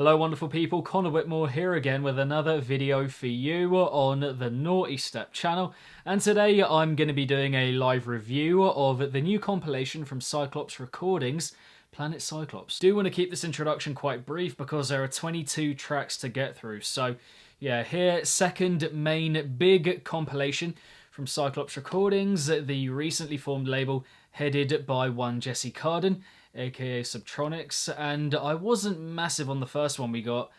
Hello wonderful people, Connor Whitmore here again with another video for you on the Nawtystep channel, and today I'm going to be doing a live review of the new compilation from Cyclops Recordings, Planet Cyclops. Do want to keep this introduction quite brief because there are 22 tracks to get through, so yeah, here, second main big compilation from Cyclops Recordings, the recently formed label headed by one Jesse Carden, aka Subtronics, and I wasn't massive on the first one we got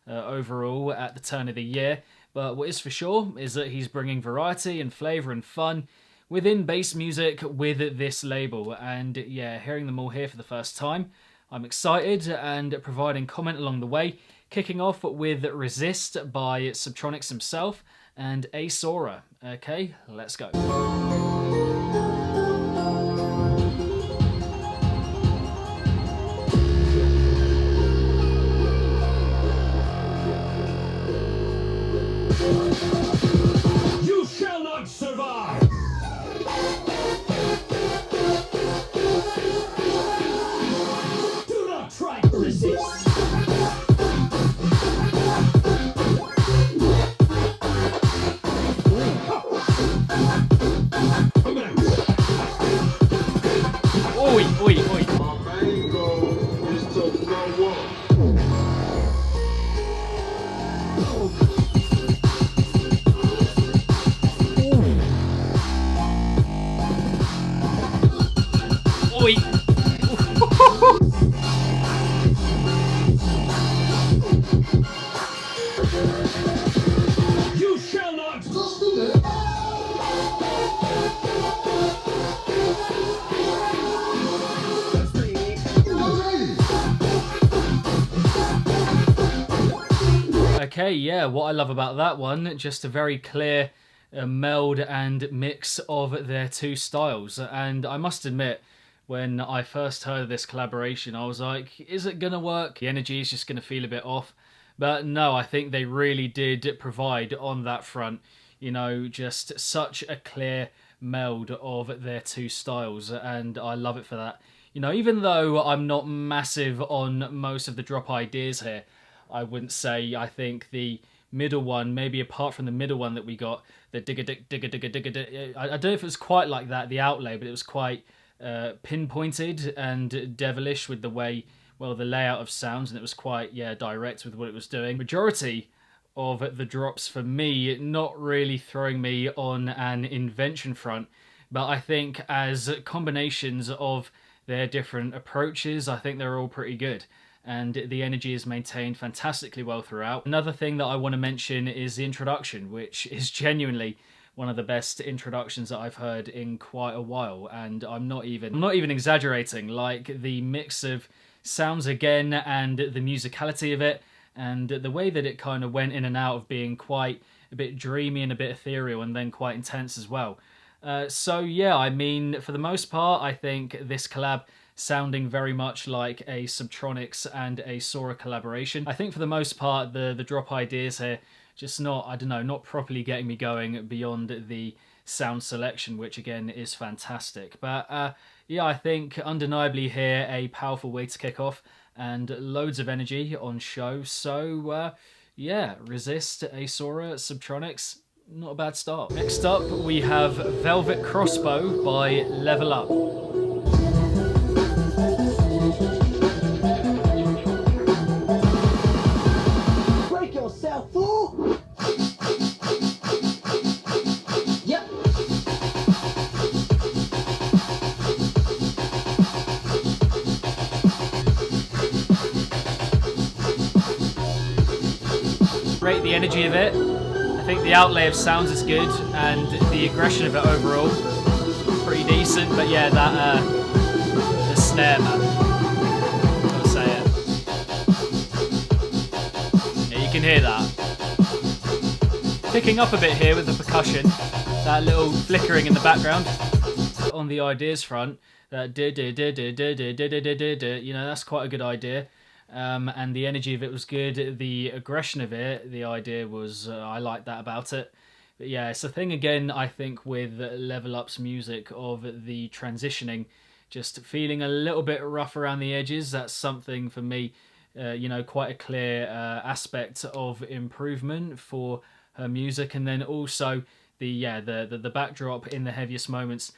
overall at the turn of the year, but what is for sure is that he's bringing variety and flavour and fun within bass music with this label, and yeah, hearing them all here for the first time, I'm excited and providing comment along the way, kicking off with Resist by Subtronics himself and Asora. Okay, let's go. You shall not survive! Do not try to resist! Oi, oi, oi. My main goal is to blow up. Oi. You shall not! Okay, yeah, what I love about that one, just a very clear meld and mix of their two styles. And I must admit, when I first heard of this collaboration, I was like, is it going to work? The energy is just going to feel a bit off. But no, I think they really did provide on that front, you know, just such a clear meld of their two styles, and I love it for that. You know, even though I'm not massive on most of the drop ideas here, I wouldn't say I think the middle one, maybe apart from the middle one that we got, the digga dig digga digga digga dig, I don't know if it was quite like that, the outlay, but it was quite pinpointed and devilish with the way, well, the layout of sounds, and it was quite, yeah, direct with what it was doing. Majority of the drops for me, not really throwing me on an invention front, but I think as combinations of their different approaches, I think they're all pretty good. And the energy is maintained fantastically well throughout. Another thing that I want to mention is the introduction, which is genuinely one of the best introductions that I've heard in quite a while, and I'm not even exaggerating. Like, the mix of sounds again and the musicality of it, and the way that it kind of went in and out of being quite a bit dreamy and a bit ethereal and then quite intense as well. So yeah, I mean, for the most part, I think this collab sounding very much like a Subtronics and Asora collaboration. I think for the most part, the drop ideas here just not, I don't know, not properly getting me going beyond the sound selection, which again is fantastic. But yeah, I think undeniably here a powerful way to kick off and loads of energy on show. So yeah, Resist, Asora, Subtronics, not a bad start. Next up, we have Velvet Crossbow by Level Up. Break yourself, fool! Yep. Rate the energy of it. I think the outlay of sounds is good, and the aggression of it overall pretty decent. But yeah, that the snare, man, gotta say it. Yeah, you can hear that. Picking up a bit here with the percussion, that little flickering in the background. On the ideas front, that you know, that's quite a good idea. And the energy of it was good. The aggression of it, the idea was, I like that about it. But yeah, it's a thing again, I think, with Level Up's music of the transitioning, just feeling a little bit rough around the edges. That's something for me you know, quite a clear aspect of improvement for her music. And then also the backdrop in the heaviest moments.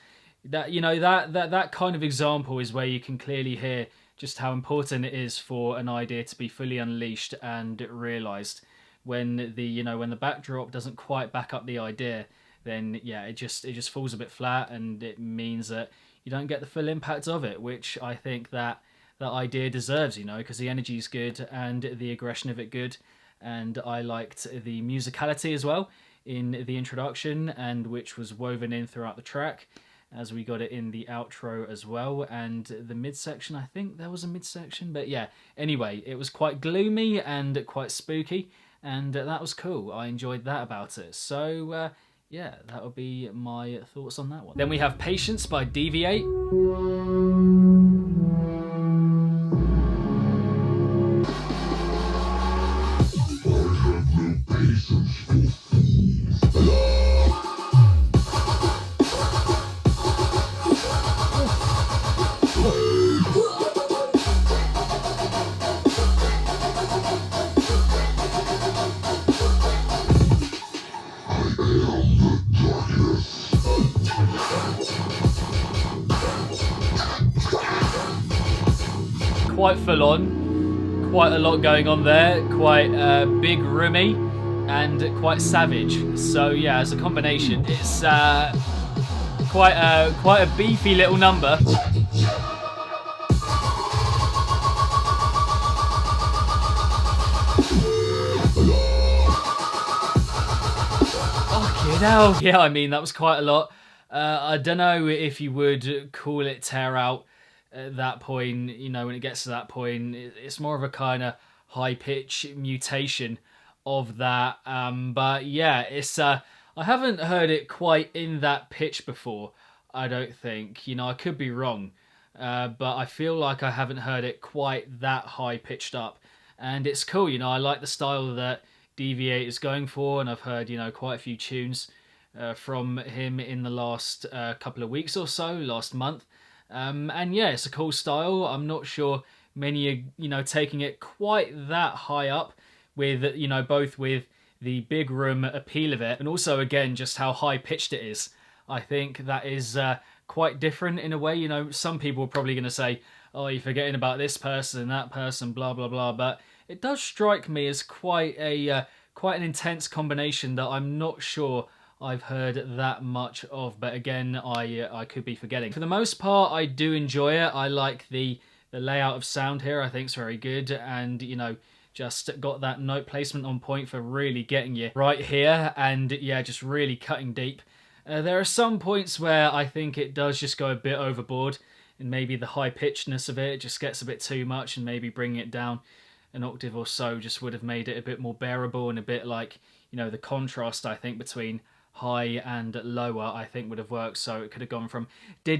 That, you know, that kind of example is where you can clearly hear just how important it is for an idea to be fully unleashed and realized. When the backdrop doesn't quite back up the idea, then yeah, it just falls a bit flat, and it means that you don't get the full impact of it, which I think that idea deserves, you know, because the energy is good and the aggression of it good, and I liked the musicality as well in the introduction, and which was woven in throughout the track, as we got it in the outro as well, and the midsection. I think there was a midsection, but yeah. Anyway, it was quite gloomy and quite spooky, and that was cool. I enjoyed that about it. So yeah, that would be my thoughts on that one. Then we have Patience by Deviate. Quite full on, quite a lot going on there, quite big, roomy, and quite savage. So yeah, as a combination, it's quite a beefy little number. Fucking hell. Yeah, I mean, that was quite a lot. I don't know if you would call it tear out at that point. You know, when it gets to that point, it's more of a kind of high pitch mutation of that. But yeah, it's I haven't heard it quite in that pitch before, I don't think. You know, I could be wrong, but I feel like I haven't heard it quite that high pitched up, and it's cool. You know, I like the style that Deviate is going for, and I've heard, you know, quite a few tunes from him in the last couple of weeks or so, last month. And yeah, it's a cool style. I'm not sure many are, you know, taking it quite that high up with, you know, both with the big room appeal of it and also, again, just how high pitched it is. I think that is quite different in a way. You know, some people are probably going to say, oh, you're forgetting about this person and that person, blah, blah, blah. But it does strike me as quite an intense combination that I'm not sure I've heard that much of, but again, I could be forgetting. For the most part, I do enjoy it. I like the layout of sound here. I think it's very good, and you know, just got that note placement on point for really getting you right here, and yeah, just really cutting deep. There are some points where I think it does just go a bit overboard, and maybe the high pitchedness of it just gets a bit too much, and maybe bringing it down an octave or so just would have made it a bit more bearable, and a bit like, you know, the contrast, I think, between high and lower, I think would have worked. So it could have gone from you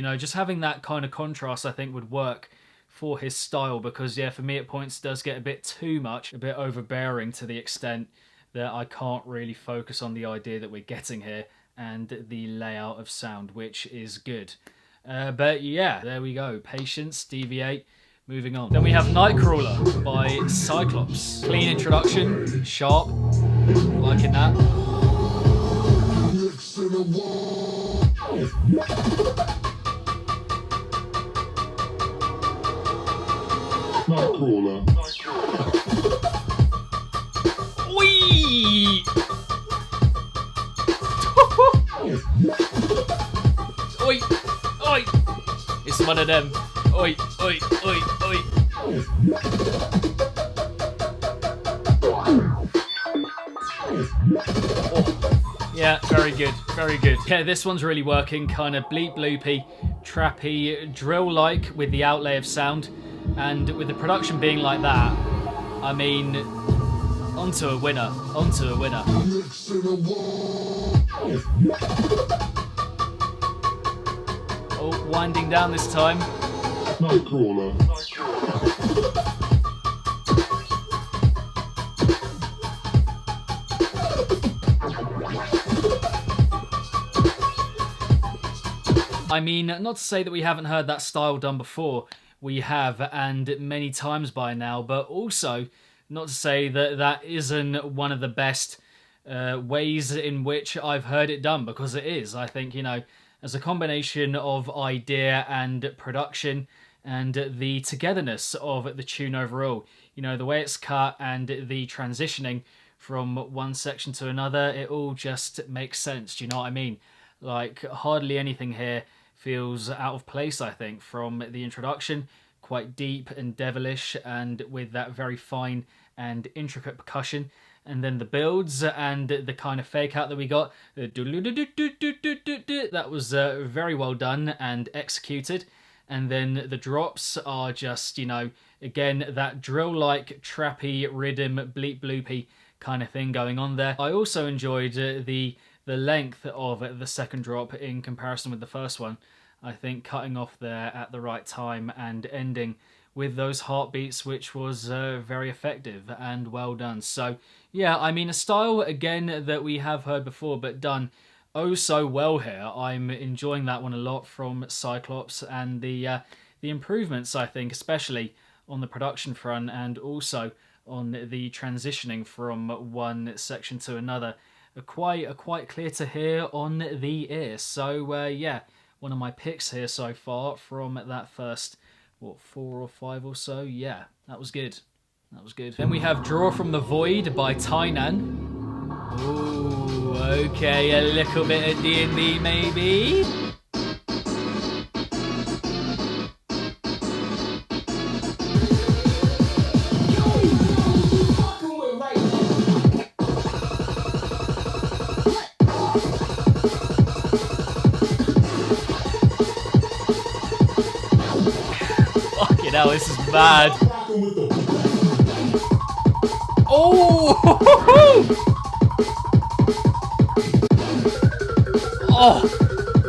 know, just having that kind of contrast, I think, would work for his style, because yeah, for me at points it does get a bit too much, a bit overbearing, to the extent that I can't really focus on the idea that we're getting here and the layout of sound, which is good. But yeah, there we go. Patience, Deviate. Moving on. Then we have Nightcrawler by Cyclops. Clean introduction, sharp, liking that. Nightcrawler. Whee! Oi! Oi! It's one of them. Oi, oi, oi, oi. Oh, yeah, very good, very good. Yeah, this one's really working, kind of bleep bloopy, trappy, drill-like with the outlay of sound, and with the production being like that, I mean, onto a winner, onto a winner. Oh, winding down this time. Nightcrawler. I mean, not to say that we haven't heard that style done before we have, and many times by now, but also not to say that that isn't one of the best ways in which I've heard it done, because it is. I think, you know, as a combination of idea and production and the togetherness of the tune overall, you know, the way it's cut and the transitioning from one section to another, it all just makes sense. Do you know what I mean? Like, hardly anything here feels out of place, I think, from the introduction. Quite deep and devilish, and with that very fine and intricate percussion. And then the builds and the kind of fake out that we got. That was very well done and executed. And then the drops are just, you know, again, that drill-like, trappy, rhythm, bleep bloopy kind of thing going on there. I also enjoyed the length of the second drop in comparison with the first one. I think cutting off there at the right time and ending with those heartbeats, which was very effective and well done. So yeah, I mean, a style again that we have heard before but done oh so well here. I'm enjoying that one a lot from Cyclops, and the improvements, I think, especially on the production front and also on the transitioning from one section to another, are quite clear to hear on the ear. So yeah, one of my picks here so far from that first, what, 4 or 5 or so. Yeah, that was good. That was good. Then we have Draw from the Void by Tainan. Ooh, okay, a little bit of D&D maybe. Fucking hell, this is bad. Oh! Oh,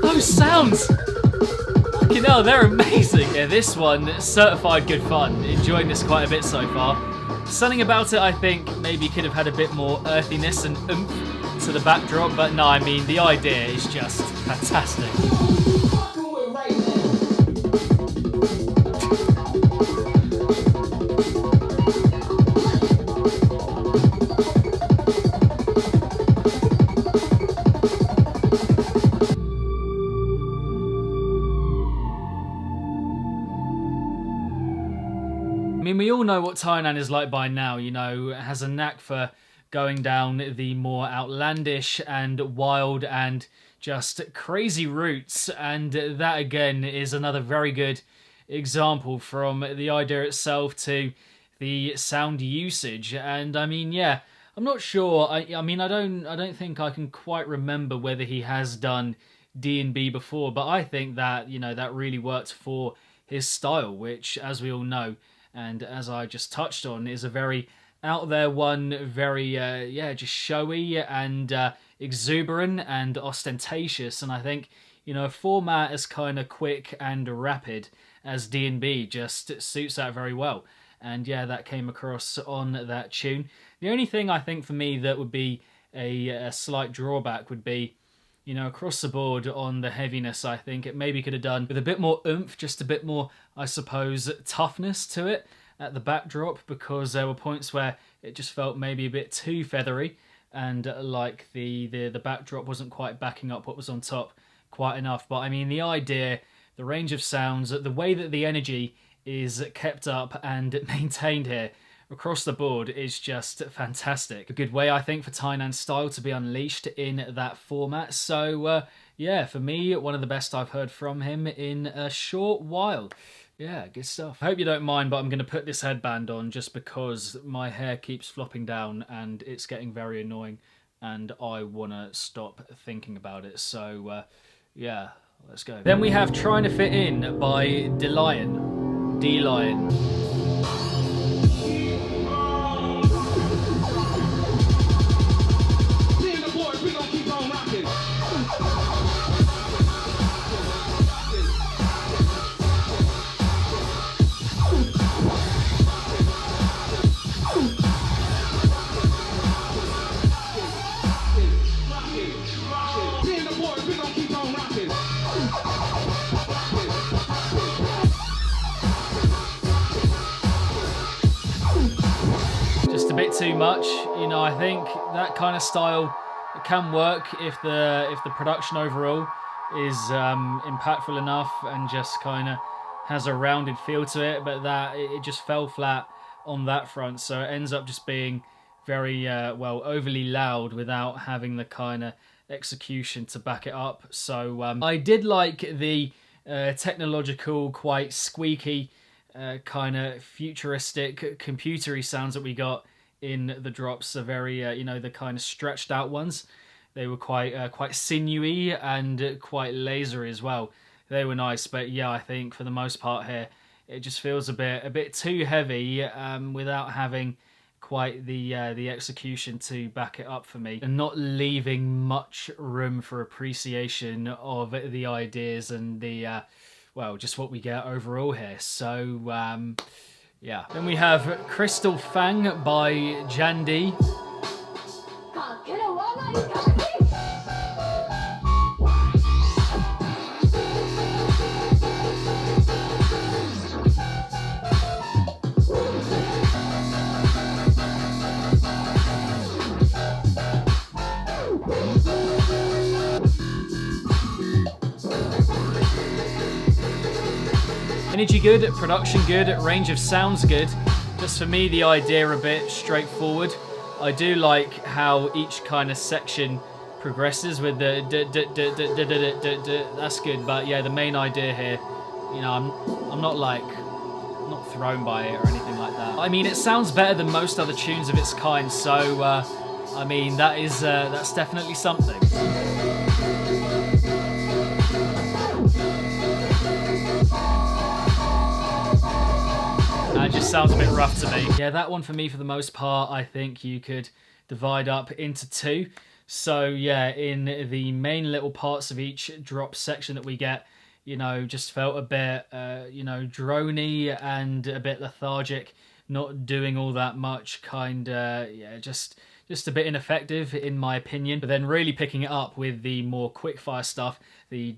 those sounds! Fucking hell, they're amazing. Yeah, this one, certified good fun. Enjoying this quite a bit so far. Something about it, I think, maybe could have had a bit more earthiness and oomph to the backdrop, but no, I mean, the idea is just fantastic. I mean, we all know what Tainan is like by now, you know, has a knack for going down the more outlandish and wild and just crazy routes, and that again is another very good example, from the idea itself to the sound usage. And I mean, yeah, I'm not sure. I mean, I don't think I can quite remember whether he has done D&B before, but I think that, you know, that really worked for his style, which, as we all know, and as I just touched on, is a very out there one, very yeah, just showy and exuberant and ostentatious. And I think, you know, a format as kind of quick and rapid as D&B just suits that very well. And yeah, that came across on that tune. The only thing I think for me that would be a slight drawback would be, you know, across the board on the heaviness. I think it maybe could have done with a bit more oomph, just a bit more, I suppose, toughness to it at the backdrop, because there were points where it just felt maybe a bit too feathery, and like the backdrop wasn't quite backing up what was on top quite enough. But I mean, the idea, the range of sounds, the way that the energy is kept up and maintained here across the board is just fantastic. A good way, I think, for Tainan's style to be unleashed in that format. So yeah, for me, one of the best I've heard from him in a short while. Yeah, good stuff. I hope you don't mind, but I'm going to put this headband on just because my hair keeps flopping down and it's getting very annoying, and I want to stop thinking about it. So yeah, let's go. Then we have Trying to Fit In by D-Lion. D-Lion. bit too much. You know, I think that kind of style can work if the production overall is impactful enough and just kind of has a rounded feel to it, but that it just fell flat on that front, so it ends up just being very well, overly loud without having the kind of execution to back it up. So I did like the technological, quite squeaky, kind of futuristic, computery sounds that we got in the drops. Are very you know, the kind of stretched out ones. They were quite sinewy and quite lasery as well. They were nice, but yeah, I think for the most part here, it just feels a bit too heavy without having quite the execution to back it up for me, and not leaving much room for appreciation of the ideas and the well, just what we get overall here. So yeah, then we have Crystal Fang by Jandy. Energy good, production good, range of sounds good. Just for me, the idea a bit straightforward. I do like how each kind of section progresses with the that's good. But yeah, the main idea here, you know, I'm not not thrown by it or anything like that. I mean, it sounds better than most other tunes of its kind. So I mean, that's definitely something. It just sounds a bit rough to me. Yeah, that one for me, for the most part, I think you could divide up into two. So yeah, in the main little parts of each drop section that we get, you know, just felt a bit, you know, droney and a bit lethargic, not doing all that much, yeah, just a bit ineffective in my opinion. But then really picking it up with the more quickfire stuff, the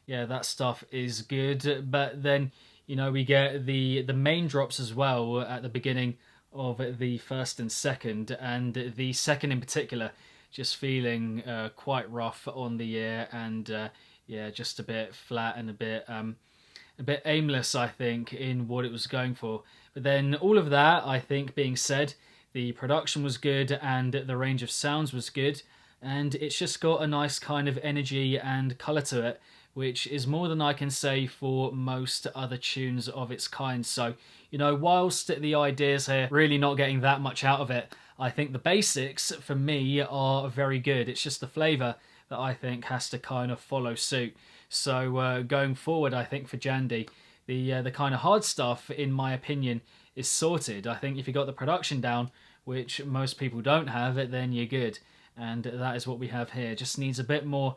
yeah, that stuff is good. But then, you know, we get the main drops as well at the beginning of the first and second, and the second in particular just feeling quite rough on the ear, and yeah, just a bit flat and a bit aimless, I think, in what it was going for. But then all of that, I think, being said, the production was good and the range of sounds was good, and it's just got a nice kind of energy and colour to it, which is more than I can say for most other tunes of its kind. So, you know, whilst the ideas here, really not getting that much out of it, I think the basics, for me, are very good. It's just the flavour that I think has to kind of follow suit. So, going forward, I think for Jandy, the kind of hard stuff, in my opinion, is sorted. I think if you got the production down, which most people don't have, then you're good. And that is what we have here. Just needs a bit more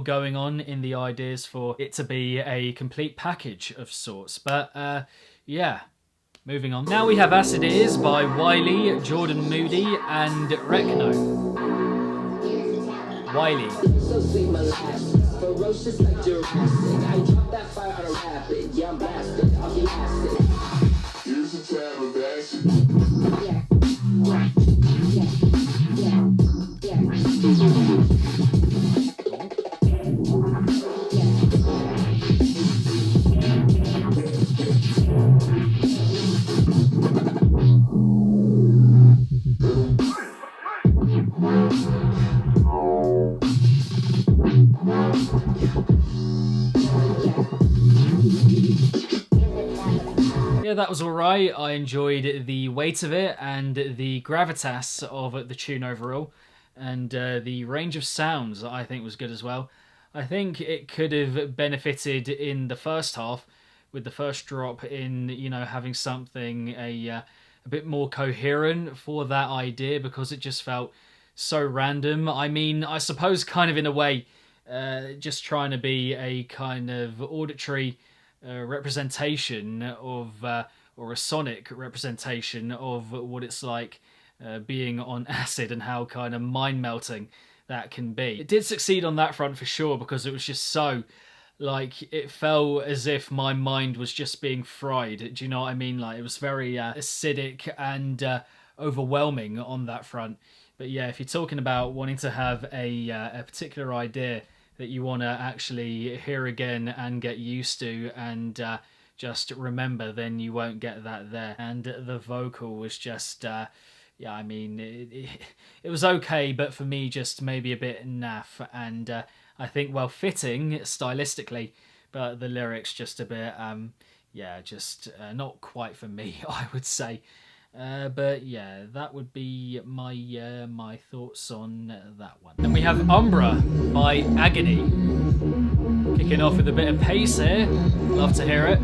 going on in the ideas for it to be a complete package of sorts. But yeah, moving on. Now we have As It Is by Wiley, Jordan Moody, and Rekno. Wiley. So sweet, my last. Ferocious like Jurassic. I drop that fire on a rapid. Yeah, I'm blasted. I'll be acid. Here's a tab of acid. Yeah. Yeah, that was alright. I enjoyed the weight of it and the gravitas of the tune overall. And the range of sounds, I think, was good as well. I think it could have benefited in the first half with the first drop in, you know, having something a bit more coherent for that idea, because it just felt so random. I mean, I suppose kind of in a way, just trying to be a kind of auditory representation of, or a sonic representation of what it's like being on acid and how kind of mind-melting that can be. It did succeed on that front for sure, because it was just so like it felt as if my mind was just being fried. Do you know what I mean? Like it was very acidic and overwhelming on that front. But yeah, if you're talking about wanting to have a particular idea that you want to actually hear again and get used to and just remember, then you won't get that there. And the vocal was just yeah, I mean, it was okay, but for me, just maybe a bit naff, and I think well fitting stylistically, but the lyrics just a bit, yeah, just not quite for me, I would say. But yeah, that would be my my thoughts on that one. Then we have Umbra by Agony, kicking off with a bit of pace here. Love to hear it.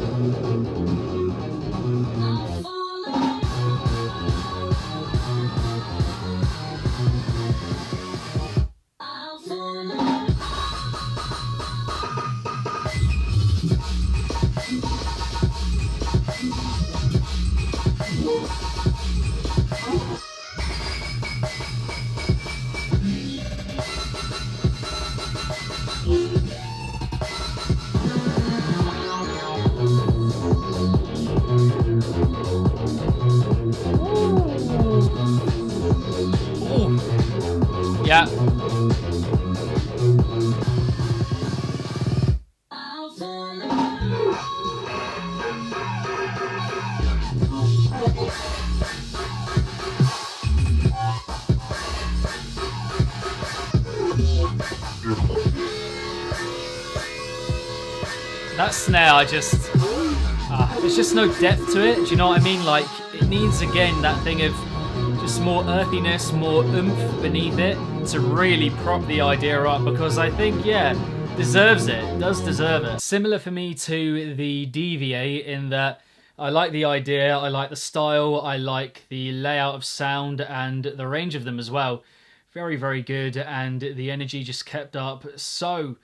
Yeah. That snare, there's just no depth to it. Do you know what I mean? Like, it needs, again, that thing of just more earthiness, more oomph beneath it to really prop the idea up, because I think, yeah, deserves it. It does deserve it. Similar for me to the DVA in that I like the idea, I like the style, I like the layout of sound and the range of them as well. Very, very good, and the energy just kept up so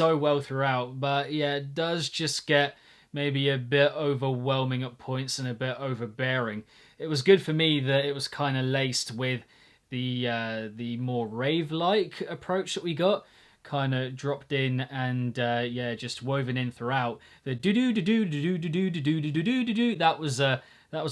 well throughout. But yeah, it does just get maybe a bit overwhelming at points and a bit overbearing. It was good for me that it was kind of laced with the more rave-like approach that we got, kind of dropped in and yeah, just woven in throughout. The do do do do do do do do do do do do do, that was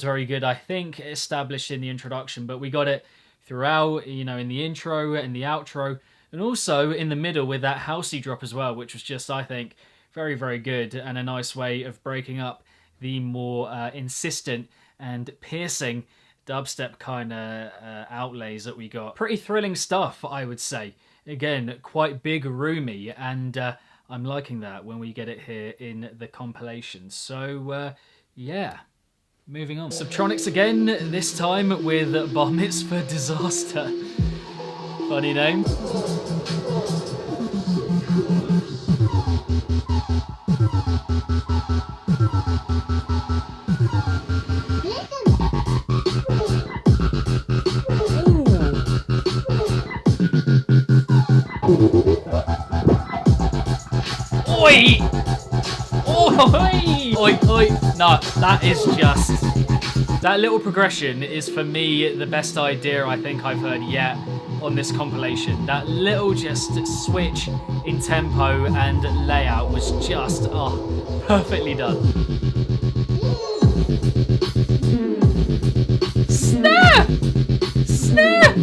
very good. I think established in the introduction, but we got it throughout, you know, in the intro and the outro, and also in the middle with that housey drop as well, which was just, I think, very, very good, and a nice way of breaking up the more insistent and piercing dubstep kind of outlays that we got. Pretty thrilling stuff, I would say. Again, quite big, roomy, and I'm liking that when we get it here in the compilation. So, yeah. Moving on. Subtronics again, this time with Bar Mitzvah Disaster. Funny name. Oi! Oi! Oi, oi! No, that is just... That little progression is, for me, the best idea I think I've heard yet on this compilation. That little just switch in tempo and layout was just, oh, perfectly done. Snare! Snare!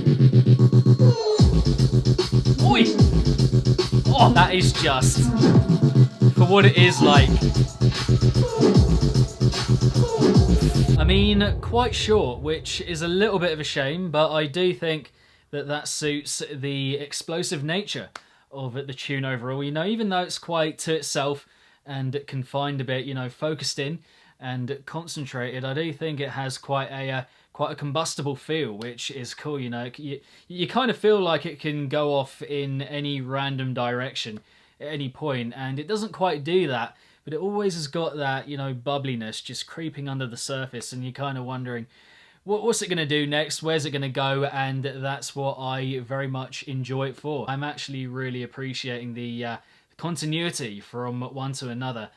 Oi! Oh, that is just, for what it is like. I mean, quite short, which is a little bit of a shame, but I do think that that suits the explosive nature of the tune overall. You know, even though it's quite to itself and confined a bit, you know, focused in and concentrated, I do think it has quite a combustible feel, which is cool. You know, you kind of feel like it can go off in any random direction at any point, and it doesn't quite do that. But it always has got that, you know, bubbliness just creeping under the surface, and you're kind of wondering, what's it going to do next? Where's it going to go? And that's what I very much enjoy it for. I'm actually really appreciating the continuity from one to another,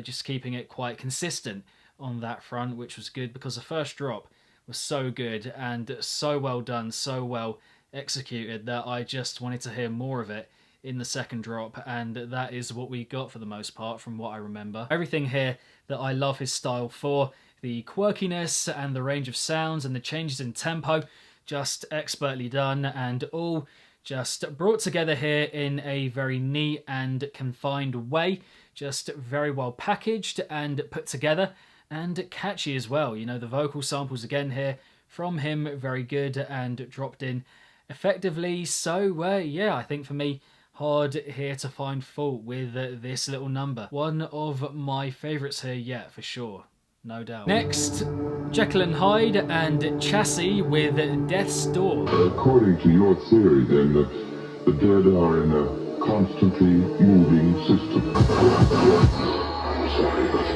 just keeping it quite consistent on that front, which was good, because the first drop was so good and so well done, so well executed, that I just wanted to hear more of it in the second drop, and that is what we got for the most part from what I remember. Everything here that I love his style for, the quirkiness and the range of sounds and the changes in tempo, just expertly done, and all just brought together here in a very neat and confined way, just very well packaged and put together, and catchy as well. You know, the vocal samples again here from him, very good and dropped in effectively. So yeah, I think for me, hard here to find fault with this little number. One of my favourites here yet, for sure, no doubt. Next, Jekyll and Hyde and Chassis with Death's Door. According to your theory, then, the dead are in a constantly moving system. I'm sorry, but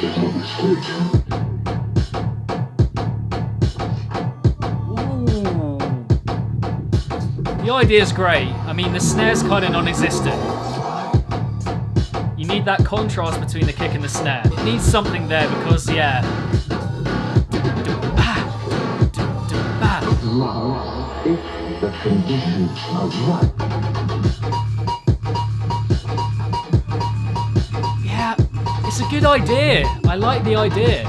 there's no mistake. The idea's great. I mean, the snare's kind of non-existent. You need that contrast between the kick and the snare. It needs something there because, yeah. Love, if the conditions are right. Yeah, it's a good idea. I like the idea.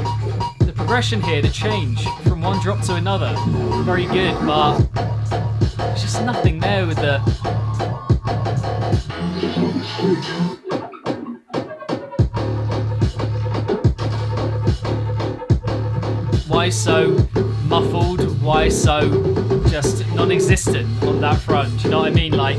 The progression here, the change from one drop to another, very good, but there's just nothing there with the... There's no mistake. Why so muffled? Why so just non-existent on that front? Do you know what I mean? Like,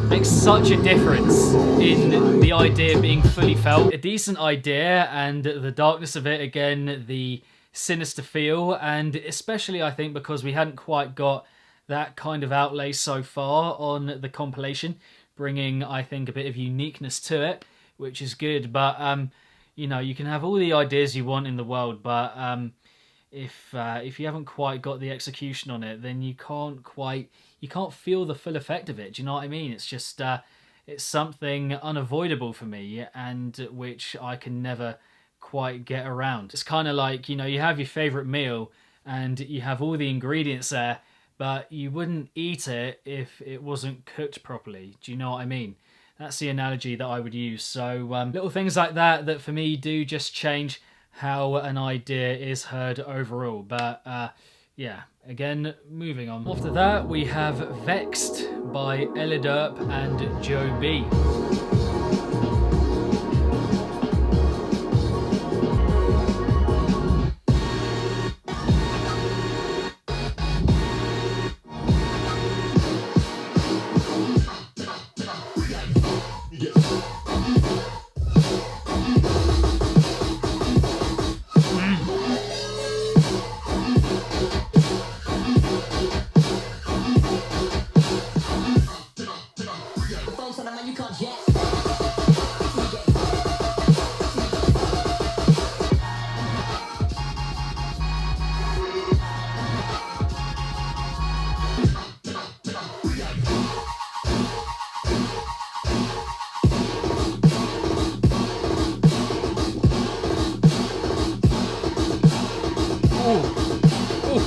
makes such a difference in the idea being fully felt. A decent idea, and the darkness of it, again, the sinister feel, and especially I think because we hadn't quite got that kind of outlay so far on the compilation, bringing, I think, a bit of uniqueness to it, which is good. But you know, you can have all the ideas you want in the world, but if you haven't quite got the execution on it, then you can't feel the full effect of it. Do you know what I mean? It's just it's something unavoidable for me, and which I can never quite get around. It's kind of like, you know, you have your favorite meal and you have all the ingredients there, but you wouldn't eat it if it wasn't cooked properly. Do you know what I mean? That's the analogy that I would use. So little things like that for me do just change how an idea is heard overall. But yeah, again, moving on. After that, we have Vexed by Eliderp and Joe B.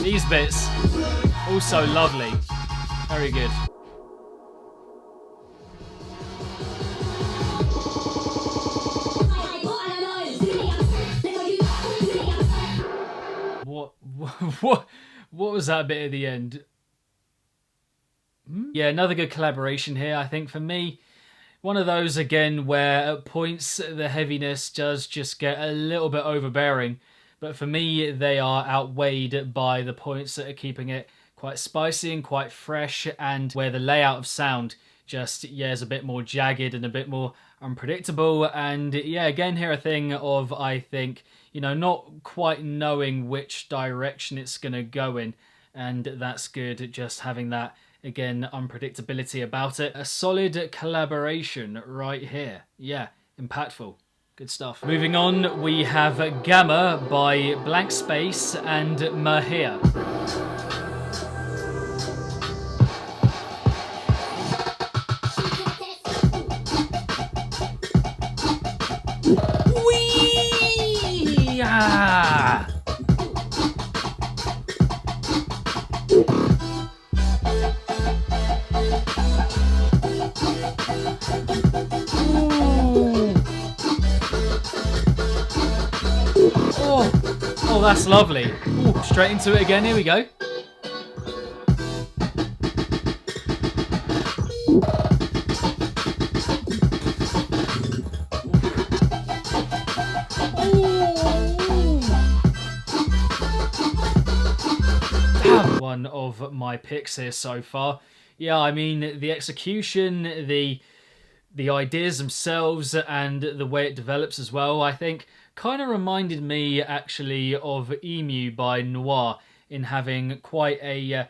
These bits, also lovely. Very good. What was that bit at the end? Yeah, another good collaboration here, I think, for me. One of those, again, where at points the heaviness does just get a little bit overbearing. But for me, they are outweighed by the points that are keeping it quite spicy and quite fresh, and where the layout of sound just, yeah, is a bit more jagged and a bit more unpredictable. And yeah, again here a thing of, I think, you know, not quite knowing which direction it's going to go in. And that's good, just having that, again, unpredictability about it. A solid collaboration right here. Yeah, impactful. Good stuff. Moving on, we have Gamma by Blank Space and Mahir. Whee! Ah! that's lovely. Ooh, straight into it again. Here we go. One of my picks here so far. Yeah, I mean, the execution, the ideas themselves, and the way it develops as well, I think kind of reminded me actually of Emu by Noir in having quite a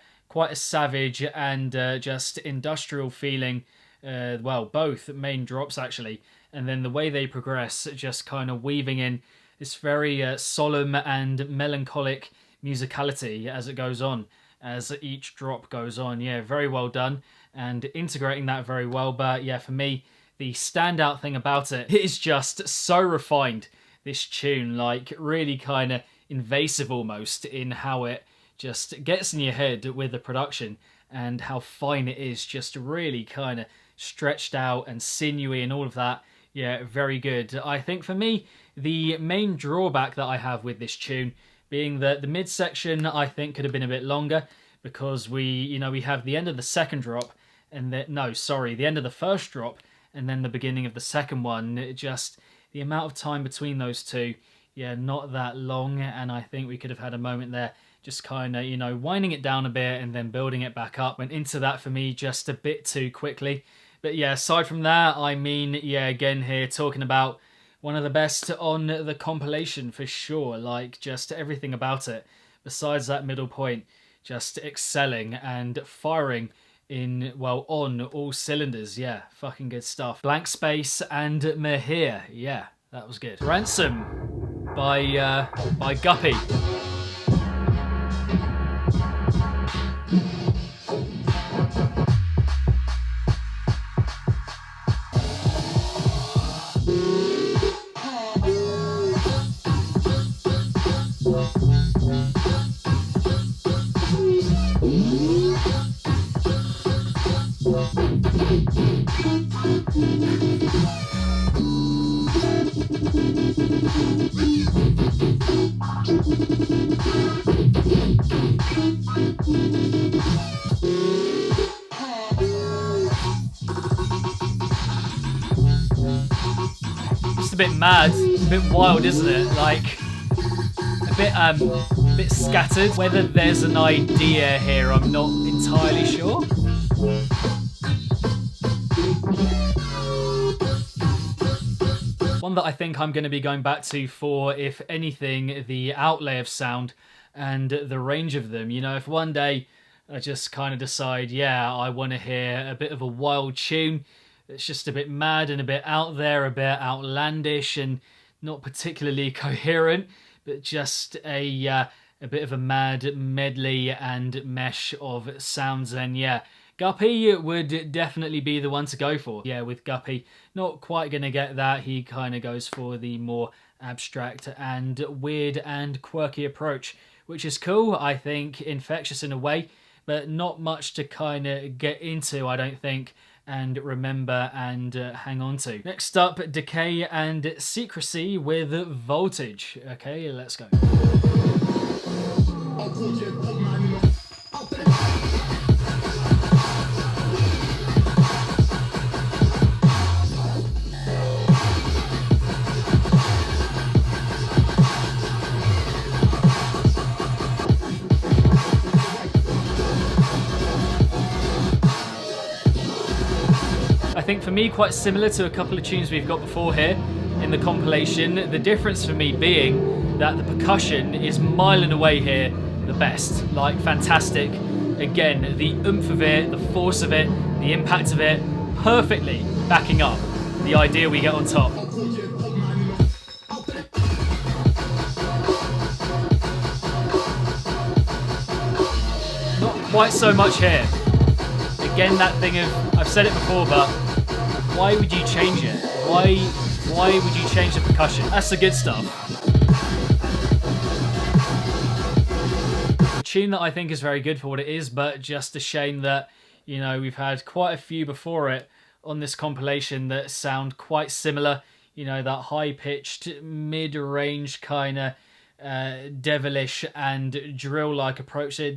savage and just industrial feeling. Well, both main drops actually, and then the way they progress, just kind of weaving in this very solemn and melancholic musicality as it goes on, as each drop goes on. Yeah, very well done, and integrating that very well. But yeah, for me, the standout thing about it is just so refined, this tune, like really kind of invasive almost in how it just gets in your head with the production, and how fine it is, just really kind of stretched out and sinewy and all of that. Yeah, very good. I think for me, the main drawback that I have with this tune being that the midsection I think could have been a bit longer, because we have the end of the second drop, and the end of the first drop, and then the beginning of the second one. It just, the amount of time between those two, yeah, not that long, and I think we could have had a moment there just kind of, winding it down a bit and then building it back up. Went into that for me just a bit too quickly. But yeah, aside from that, I mean, yeah, again here talking about one of the best on the compilation for sure. Like, just everything about it, besides that middle point, just excelling and firing on all cylinders. Yeah, fucking good stuff. Blank Space and Mahir. Yeah, that was good. Ransom by Guppy. It's a bit mad, a bit wild, isn't it? Like, a bit scattered. Whether there's an idea here, I'm not entirely sure. One that I think I'm going to be going back to for, if anything, the outlay of sound and the range of them. If one day I just kind of decide, yeah, I want to hear a bit of a wild tune that's just a bit mad and a bit out there, a bit outlandish and not particularly coherent, but just a bit of a mad medley and mesh of sounds, then yeah, Guppy would definitely be the one to go for. Yeah, with Guppy, not quite going to get that. He kind of goes for the more abstract and weird and quirky approach, which is cool, I think, infectious in a way, but not much to kind of get into, I don't think, and remember and hang on to. Next up, Decay and Secrecy with Voltage. Okay, let's go. I think for me, quite similar to a couple of tunes we've got before here in the compilation. The difference for me being that the percussion is mile and away here the best. Like, fantastic. Again, the oomph of it, the force of it, the impact of it, perfectly backing up the idea we get on top. Not quite so much here. Again, that thing of, I've said it before, but why would you change it? Why would you change the percussion? That's the good stuff. A tune that I think is very good for what it is, but just a shame that, we've had quite a few before it on this compilation that sound quite similar. That high-pitched, mid-range kind of devilish and drill-like approach. Yeah,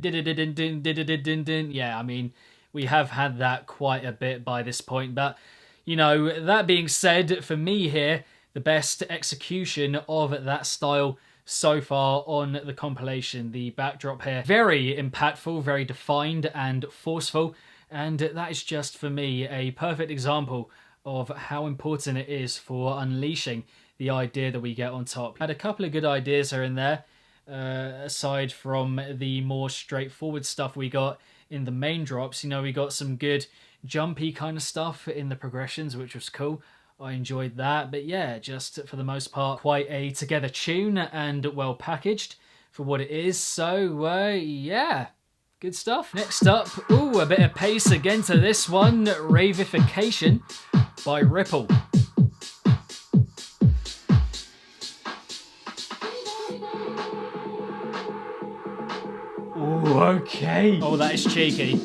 I mean, we have had that quite a bit by this point, but you know, that being said, for me here, the best execution of that style so far on the compilation, the backdrop here, very impactful, very defined and forceful, and that is just for me a perfect example of how important it is for unleashing the idea that we get on top. Had a couple of good ideas here and there, aside from the more straightforward stuff we got in the main drops. You know, we got some good jumpy kind of stuff in the progressions, which was cool. I enjoyed that, but yeah, just for the most part, quite a together tune and well packaged for what it is. So yeah, good stuff. Next up, ooh, a bit of pace again to this one, Ravification by Ripple. Ooh, okay. Oh, that is cheeky.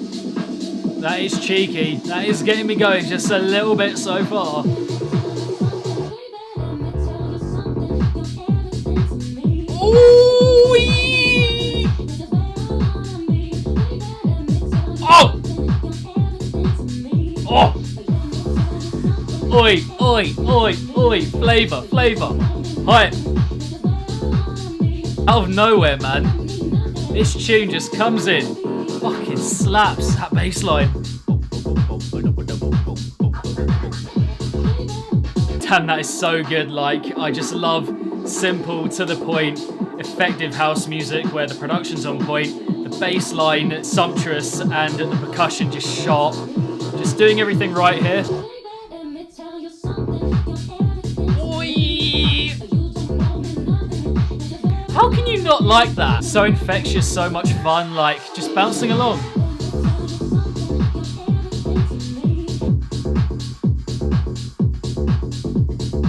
That is cheeky. That is getting me going just a little bit so far. Ooh, oh! Oh! Oi, oi, oi, oi. Flavour, flavour. Hi. Out of nowhere, man. This tune just comes in. Fucking slaps that bass line. Damn, that is so good. Like, I just love simple, to the point, effective house music where the production's on point, the bass line sumptuous, and the percussion just sharp. Just doing everything right here. How can you not like that? So infectious, so much fun, like just bouncing along.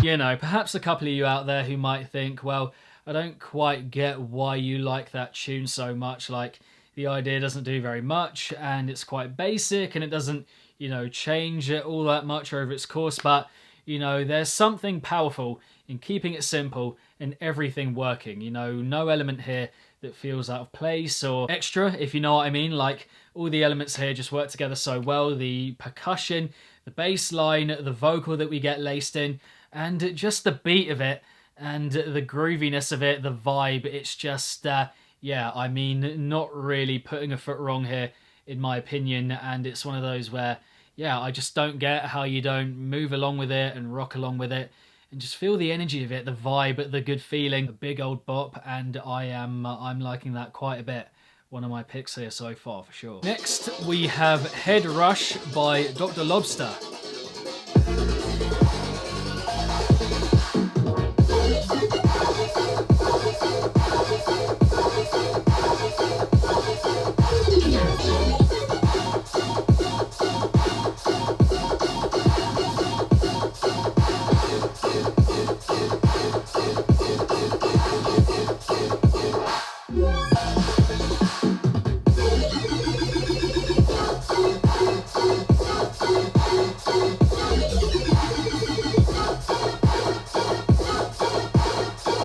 You know, perhaps a couple of you out there who might think, well, I don't quite get why you like that tune so much. Like, the idea doesn't do very much and it's quite basic and it doesn't, you know, change it all that much over its course. But, you know, there's something powerful in keeping it simple and everything working. You know, no element here that feels out of place or extra, if you know what I mean. Like, all the elements here just work together so well. The percussion, the bass line, the vocal that we get laced in, and just the beat of it and the grooviness of it, the vibe. It's just, yeah, I mean, not really putting a foot wrong here, in my opinion. And it's one of those where, yeah, I just don't get how you don't move along with it and rock along with it and just feel the energy of it, the vibe, the good feeling, a big old bop, and I'm liking that quite a bit. One of my picks here so far, for sure. Next, we have Head Rush by Dr. Lobster.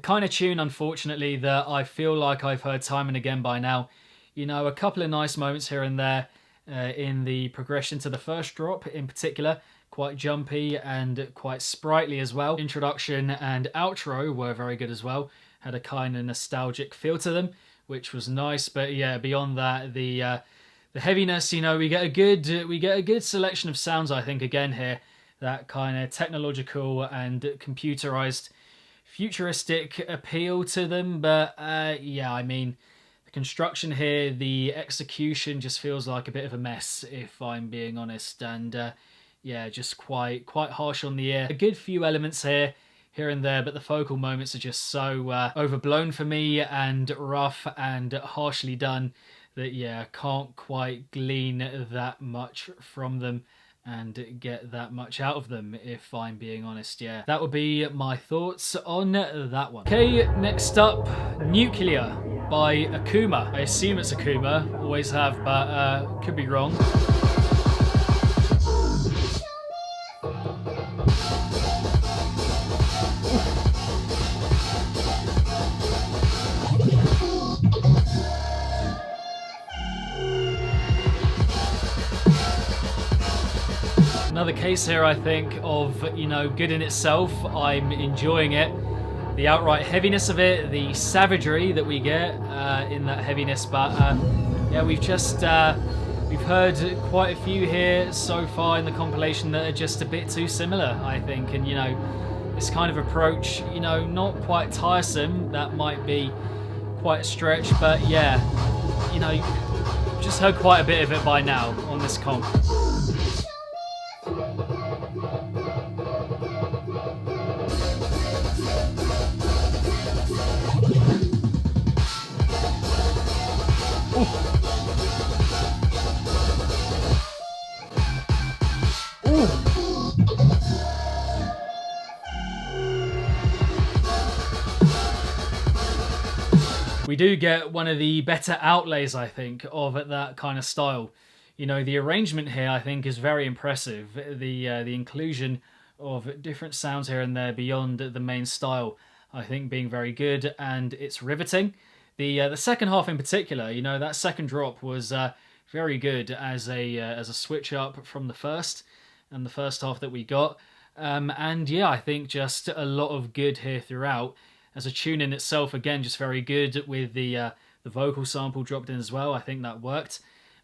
Kind of tune, unfortunately, that I feel like I've heard time and again by now. You know, a couple of nice moments here and there in the progression to the first drop in particular. Quite jumpy and quite sprightly as well. Introduction and outro were very good as well. Had a kind of nostalgic feel to them, which was nice. But yeah, beyond that, the heaviness, you know, we get a good selection of sounds, I think, again here. That kind of technological and computerized futuristic appeal to them. But yeah, I mean, the construction here, the execution just feels like a bit of a mess, if I'm being honest. And yeah, just quite harsh on the ear. A good few elements here and there, but the focal moments are just so overblown for me and rough and harshly done that, yeah, can't quite glean that much from them and get that much out of them, if I'm being honest. Yeah, that would be my thoughts on that one. Okay, next up, Nuclear by Akuma. I assume it's Akuma, always have, but could be wrong. Another case here, I think, of, you know, good in itself. I'm enjoying it. The outright heaviness of it, the savagery that we get in that heaviness, but yeah, we've heard quite a few here so far in the compilation that are just a bit too similar, I think, and you know, this kind of approach, you know, not quite tiresome, that might be quite a stretch, but yeah, you know, just heard quite a bit of it by now on this comp. We do get one of the better outlays, I think, of that kind of style. You know, the arrangement here, I think, is very impressive. The inclusion of different sounds here and there beyond the main style, I think, being very good, and it's riveting. The second half in particular, you know, that second drop was very good as a switch up from the first and the first half that we got. And yeah, I think just a lot of good here throughout. As a tune in itself, again, just very good with the vocal sample dropped in as well. I think that worked.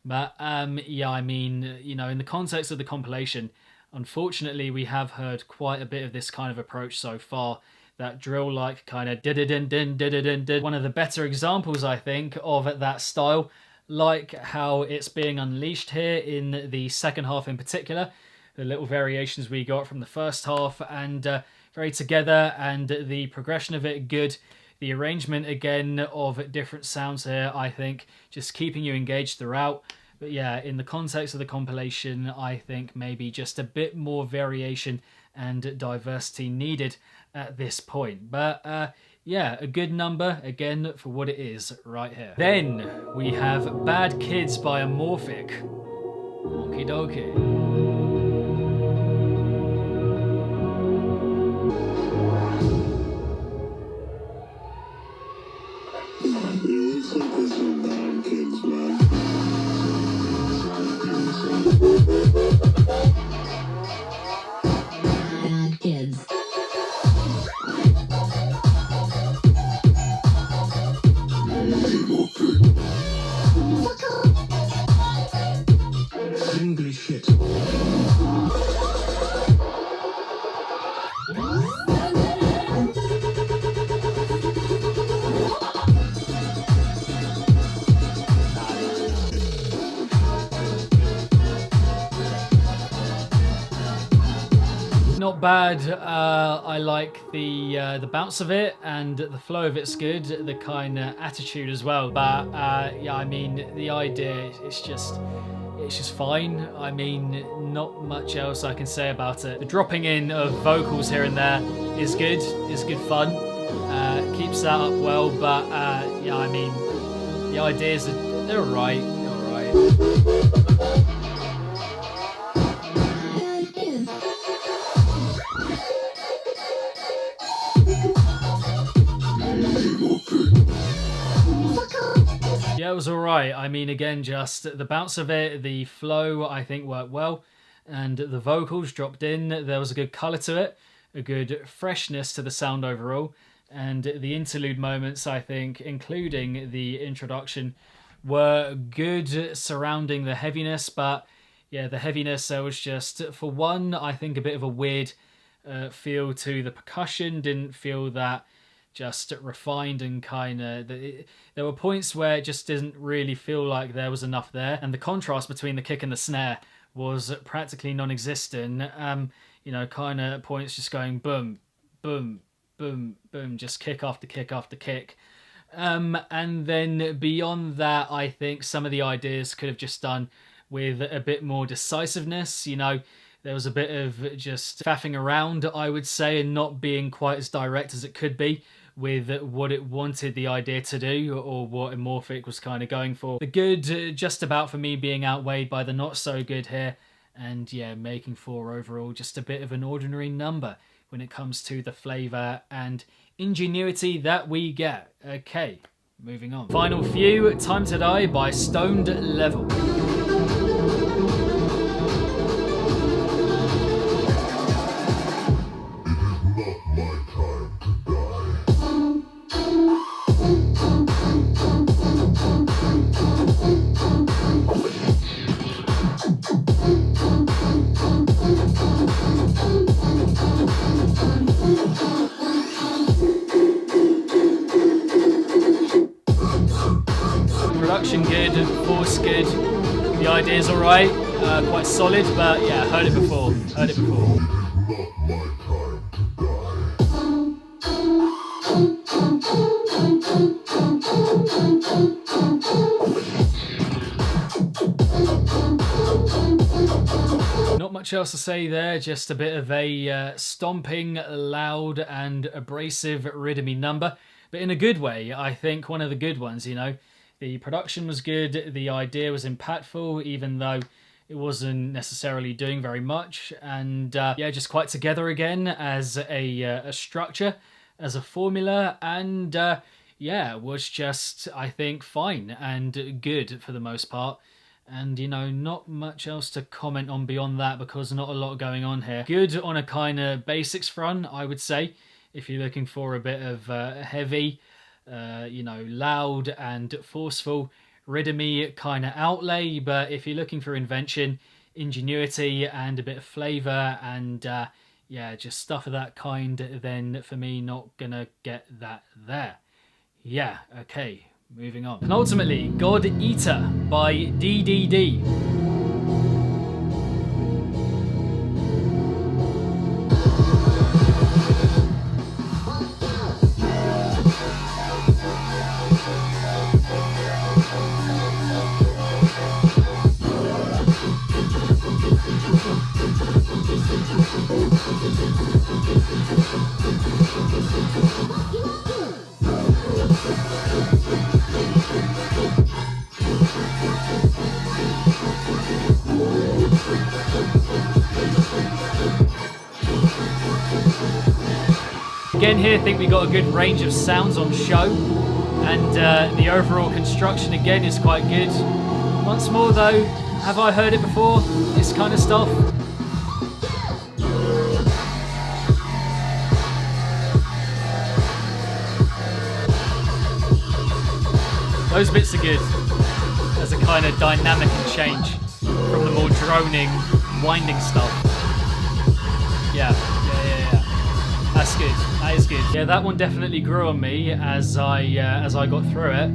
But yeah, I mean, you know, in the context of the compilation, unfortunately, we have heard quite a bit of this kind of approach so far. That drill-like kind of did. One of the better examples, I think, of that style, like how it's being unleashed here in the second half in particular. The little variations we got from the first half, and very together, and the progression of it good. The arrangement again of different sounds here, I think, just keeping you engaged throughout. But yeah, in the context of the compilation, I think maybe just a bit more variation and diversity needed at this point. But yeah, a good number again for what it is right here. Then we have Bad Kids by Amorphic. Okie dokie. English shit. Not bad. I like the bounce of it, and the flow of it's good. The kind of attitude as well. But yeah, I mean, the idea, it's just fine. I mean, not much else I can say about it. The dropping in of vocals here and there is good. It's good fun. Keeps that up well. But yeah, I mean, the ideas they're alright. They're alright. Yeah, it was alright. I mean, again, just the bounce of it, the flow, I think worked well, and the vocals dropped in. There was a good colour to it, a good freshness to the sound overall, and the interlude moments, I think, including the introduction, were good surrounding the heaviness. But yeah, the heaviness, there was just, for one, I think a bit of a weird feel to the percussion. Didn't feel that just refined, and kind of, there were points where it just didn't really feel like there was enough there, and the contrast between the kick and the snare was practically non-existent. You know, kind of points just going boom, boom, boom, boom, just kick after kick after kick. And then beyond that, I think some of the ideas could have just done with a bit more decisiveness. You know, there was a bit of just faffing around, I would say, and not being quite as direct as it could be with what it wanted the idea to do, or what Amorphic was kind of going for. The good just about for me being outweighed by the not so good here, and yeah, making for overall just a bit of an ordinary number when it comes to the flavour and ingenuity that we get. Okay, moving on. Final few, Time to Die by Stoned Level. production good, force good, the idea's alright, quite solid, but yeah, heard it before. Not much else to say there, just a bit of a stomping, loud and abrasive rhythmy number, but in a good way. I think one of the good ones, you know. The production was good, the idea was impactful, even though it wasn't necessarily doing very much, and yeah, just quite together again as a structure, as a formula, and yeah, was just, I think, fine and good for the most part. And, you know, not much else to comment on beyond that because not a lot going on here. Good on a kind of basics front, I would say, if you're looking for a bit of heavy, you know, loud and forceful, rhythmy kind of outlay. But if you're looking for invention, ingenuity, and a bit of flavour and, yeah, just stuff of that kind, then for me, not gonna get that there. Yeah, okay. Moving on. And ultimately, God Eater by DDD. Again here, I think we got a good range of sounds on show, and the overall construction again is quite good. Once more though, have I heard it before, this kind of stuff? Those bits are good, as a kind of dynamic and change from the more droning, winding stuff. Yeah. That's good. That is good. Yeah, that one definitely grew on me as I got through it.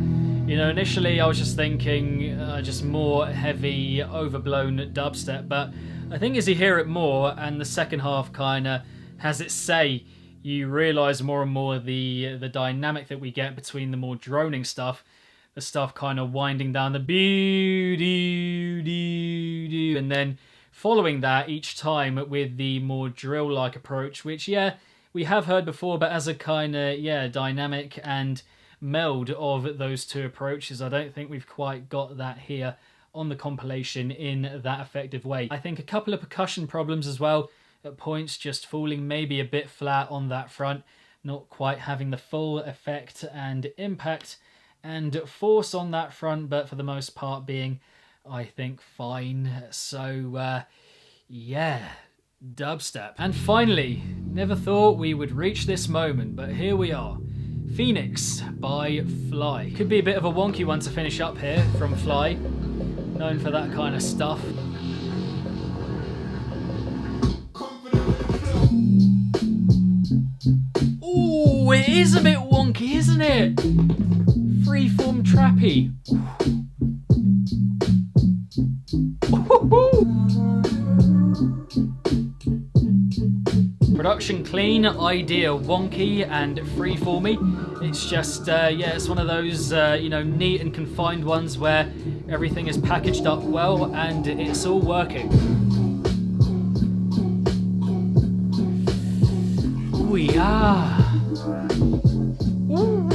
You know, initially I was just thinking just more heavy, overblown dubstep, but I think as you hear it more and the second half kind of has its say, you realise more and more the dynamic that we get between the more droning stuff, the stuff kind of winding down the boo-doo-doo-doo, and then following that each time with the more drill-like approach, which, yeah, we have heard before, but as a kind of, yeah, dynamic and meld of those two approaches, I don't think we've quite got that here on the compilation in that effective way. I think a couple of percussion problems as well, at points just falling maybe a bit flat on that front, not quite having the full effect and impact and force on that front, but for the most part being, I think, fine. So, yeah, dubstep. And finally, never thought we would reach this moment, but here we are. Phoenix by Fly. Could be a bit of a wonky one to finish up here from Fly, known for that kind of stuff. Ooh, it is a bit wonky, isn't it? Freeform trappy. Production clean, idea wonky and freeformy. It's just, yeah, it's one of those, you know, neat and confined ones where everything is packaged up well and it's all working. Ooh, yeah. Ooh.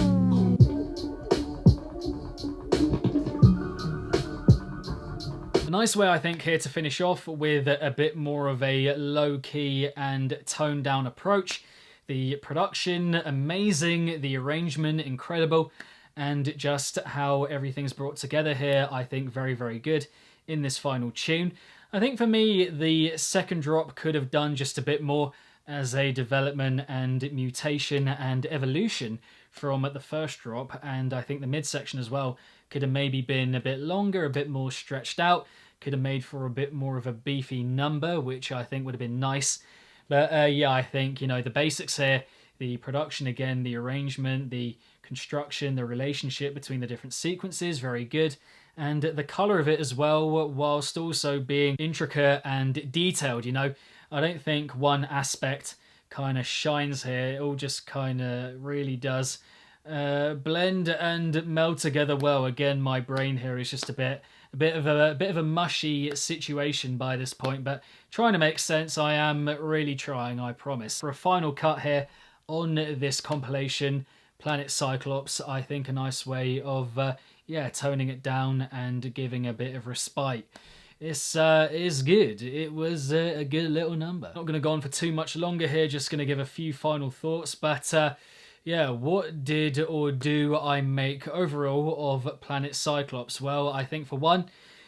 A nice way, I think, here to finish off with a bit more of a low-key and toned-down approach. The production, amazing. The arrangement, incredible. And just how everything's brought together here, I think very, very good in this final tune. I think for me, the second drop could have done just a bit more as a development and mutation and evolution from the first drop. And I think the midsection as well could have maybe been a bit longer, a bit more stretched out. Could have made for a bit more of a beefy number, which I think would have been nice. But yeah, I think, you know, the basics here The production, again, the arrangement, the construction, the relationship between the different sequences, very good. And the color of it as well, whilst also being intricate and detailed, you know. I don't think one aspect kind of shines here. It all just kind of really does blend and meld together well. Again, my brain here is just a bit of a mushy situation by this point, but trying to make sense. I am really trying, I promise. For a final cut here on this compilation, Planet Cyclops, I think a nice way of toning it down and giving a bit of respite. This is good. It was a good little number. Not going to go on for too much longer here, just going to give a few final thoughts, but yeah, what did or do I make overall of Planet Cyclops? Well, I think for one,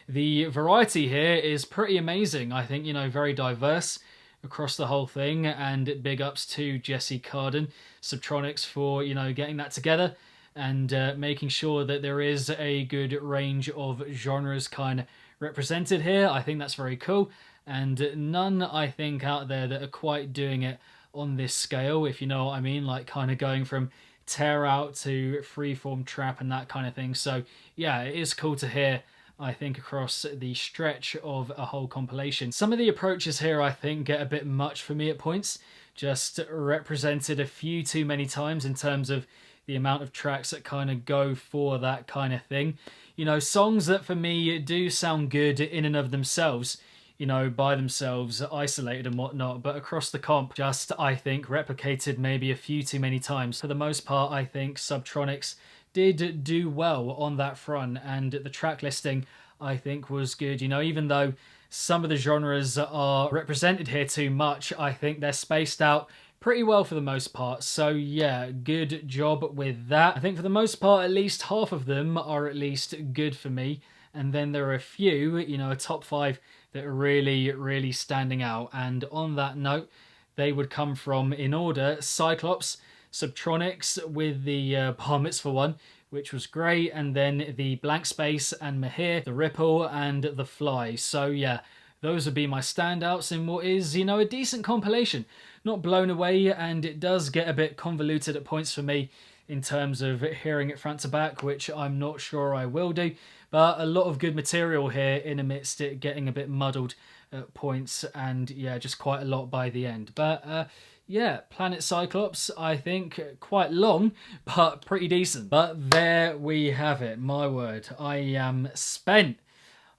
the variety here is pretty amazing. I think, you know, very diverse across the whole thing, and big ups to Jesse Carden, Subtronics, for, you know, getting that together and making sure that there is a good range of genres kind of represented here. I think that's very cool, and none, I think, out there that are quite doing it on this scale, if you know what I mean, like kind of going from tear out to freeform trap and that kind of thing. So yeah, it is cool to hear, I think, across the stretch of a whole compilation. Some of the approaches here, I think, get a bit much for me at points, just represented a few too many times in terms of the amount of tracks that kind of go for that kind of thing. You know, songs that for me do sound good in and of themselves, you know, by themselves, isolated and whatnot, but across the comp, just, I think, replicated maybe a few too many times. For the most part, I think Subtronics did do well on that front, and the track listing, I think, was good. You know, even though some of the genres are represented here too much, I think they're spaced out pretty well for the most part. So yeah, good job with that. I think for the most part, at least half of them are at least good for me. And then there are a few, you know, a top 5 that are really, really standing out. And on that note, they would come from, in order, Cyclops, Subtronics with the Bar Mitzvah one, which was great, and then the Blank Space and Mahir, the Ripple and the Fly. So yeah, those would be my standouts in what is, you know, a decent compilation. Not blown away, and it does get a bit convoluted at points for me in terms of hearing it front to back, which I'm not sure I will do. But a lot of good material here in amidst it getting a bit muddled at points, and yeah, just quite a lot by the end. But yeah, Planet Cyclops, I think, quite long, but pretty decent. But there we have it, my word. I am spent.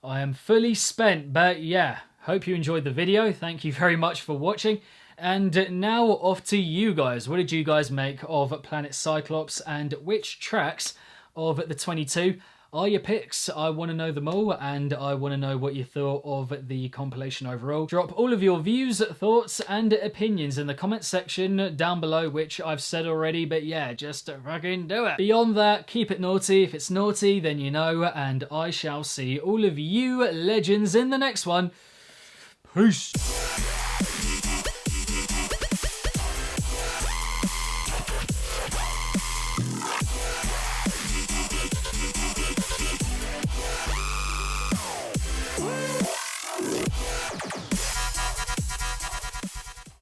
I am fully spent, but yeah, hope you enjoyed the video. Thank you very much for watching. And now off to you guys. What did you guys make of Planet Cyclops, and which tracks of the 22 are your picks? I want to know them all, and I want to know what you thought of the compilation overall. Drop all of your views, thoughts, and opinions in the comments section down below, which I've said already, but yeah, just fucking do it. Beyond that, keep it naughty. If it's naughty, then you know, and I shall see all of you legends in the next one. Peace. What?